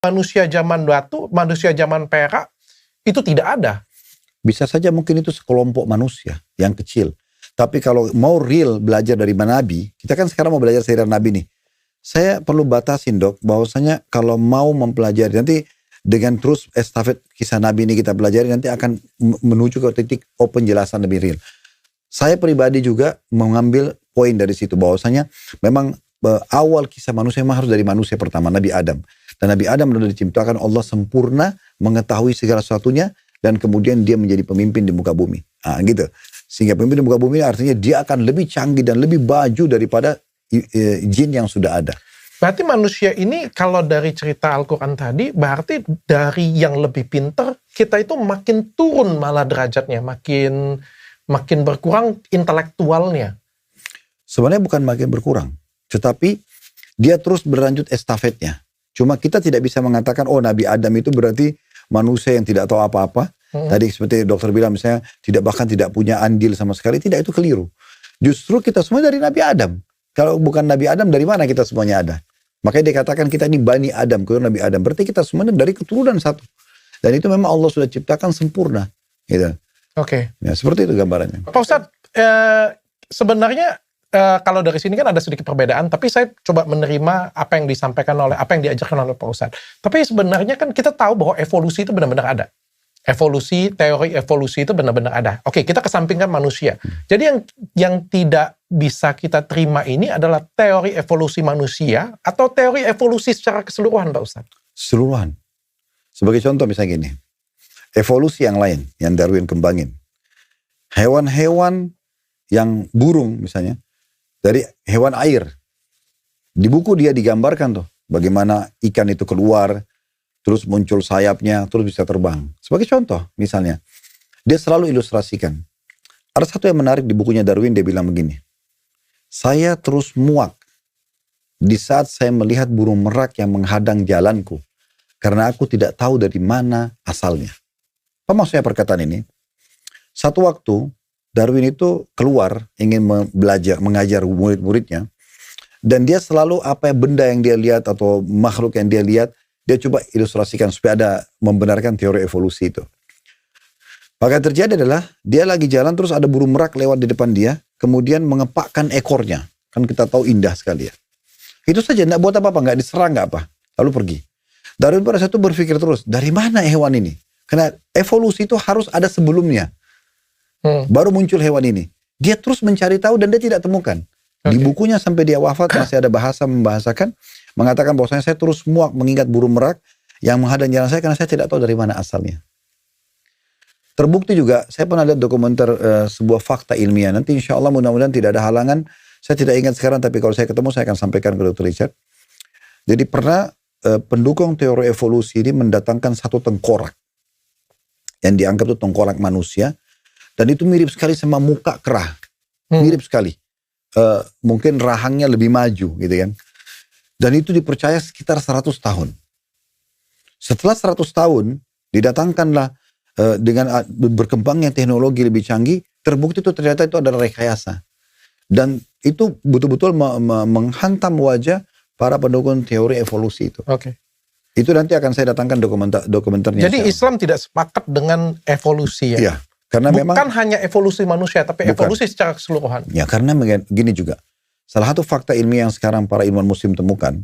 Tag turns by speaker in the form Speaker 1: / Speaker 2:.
Speaker 1: manusia zaman batu, manusia zaman perak, itu tidak ada.
Speaker 2: Bisa saja mungkin itu sekelompok manusia yang kecil. Tapi kalau mau real belajar dari Nabi, kita kan sekarang mau belajar sirah Nabi nih. Saya perlu batasin dok, bahwasanya kalau mau mempelajari, nanti dengan terus estafet kisah Nabi ini kita pelajari, nanti akan menuju ke titik penjelasan lebih real. Saya pribadi juga mengambil poin dari situ, bahwasanya memang awal kisah manusia memang harus dari manusia pertama, Nabi Adam. Dan Nabi Adam sudah diciptakan Allah sempurna, mengetahui segala sesuatunya, dan kemudian dia menjadi pemimpin di muka bumi. Nah, gitu. Sehingga pemimpin di muka bumi artinya dia akan lebih canggih dan lebih baju daripada jin yang sudah ada.
Speaker 1: Berarti manusia ini kalau dari cerita Al-Quran tadi, berarti dari yang lebih pinter, kita itu makin turun malah derajatnya, makin berkurang intelektualnya.
Speaker 2: Sebenarnya bukan makin berkurang, tetapi dia terus berlanjut estafetnya. Cuma kita tidak bisa mengatakan, oh Nabi Adam itu berarti manusia yang tidak tahu apa-apa. Tadi seperti dokter bilang misalnya, bahkan tidak punya andil sama sekali. Tidak, itu keliru. Justru kita semua dari Nabi Adam. Kalau bukan Nabi Adam, dari mana kita semuanya ada? Makanya dikatakan kita ini Bani Adam, keturunan Nabi Adam. Berarti kita semuanya dari keturunan satu. Dan itu memang Allah sudah ciptakan sempurna. Gitu.
Speaker 1: Oke.
Speaker 2: Ya, seperti itu gambarannya.
Speaker 1: Pak Ustadz, sebenarnya kalau dari sini kan ada sedikit perbedaan, tapi saya coba menerima apa yang disampaikan apa yang diajarkan oleh Pak Ustadz. Tapi sebenarnya kan kita tahu bahwa evolusi itu benar-benar ada. Teori evolusi itu benar-benar ada. Oke, kita kesampingkan manusia. Jadi yang tidak bisa kita terima ini adalah teori evolusi manusia atau teori evolusi secara keseluruhan, Pak Ustadz?
Speaker 2: Keseluruhan. Sebagai contoh misalnya gini, evolusi yang lain, yang Darwin kembangin. Hewan-hewan yang burung misalnya, dari hewan air. Di buku dia digambarkan tuh, bagaimana ikan itu keluar, terus muncul sayapnya, terus bisa terbang. Sebagai contoh, misalnya, dia selalu ilustrasikan. Ada satu yang menarik di bukunya Darwin, dia bilang begini, saya terus muak di saat saya melihat burung merak yang menghadang jalanku, karena aku tidak tahu dari mana asalnya. Apa maksudnya perkataan ini? Satu waktu, Darwin itu keluar, ingin belajar, mengajar murid-muridnya, dan dia selalu benda yang dia lihat atau makhluk yang dia lihat, dia coba ilustrasikan supaya ada membenarkan teori evolusi itu. Maka terjadi adalah dia lagi jalan terus ada burung merak lewat di depan dia, kemudian mengepakkan ekornya. Kan kita tahu indah sekali ya. Itu saja, enggak buat apa-apa, enggak diserang, enggak apa. Lalu pergi. Darwin pada saat itu berpikir terus, dari mana hewan ini? Karena evolusi itu harus ada sebelumnya. Baru muncul hewan ini. Dia terus mencari tahu dan dia tidak temukan. Di bukunya sampai dia wafat masih ada membahasakan, mengatakan bahwasanya saya terus muak mengingat burung merak yang menghadang jalan saya karena saya tidak tahu dari mana asalnya. Terbukti juga, saya pernah lihat dokumenter sebuah fakta ilmiah. Nanti insya Allah mudah-mudahan tidak ada halangan. Saya tidak ingat sekarang, tapi kalau saya ketemu saya akan sampaikan ke Dr. Richard. Jadi pernah pendukung teori evolusi ini mendatangkan satu tengkorak. Yang dianggap itu tengkorak manusia. Dan itu mirip sekali sama muka kera. Mirip sekali. Mungkin rahangnya lebih maju gitu kan. Dan itu dipercaya sekitar 100 tahun. Setelah 100 tahun, didatangkanlah dengan berkembangnya teknologi lebih canggih, terbukti itu ternyata itu adalah rekayasa. Dan itu betul-betul menghantam wajah para pendukung teori evolusi itu.
Speaker 1: Oke.
Speaker 2: Itu nanti akan saya datangkan dokumenternya.
Speaker 1: Jadi Islam tidak sepakat dengan evolusi ya?
Speaker 2: Iya. Karena
Speaker 1: bukan
Speaker 2: memang
Speaker 1: hanya evolusi manusia, tapi evolusi secara keseluruhan.
Speaker 2: Ya, karena gini juga. Salah satu fakta ilmiah yang sekarang para ilmuwan muslim temukan,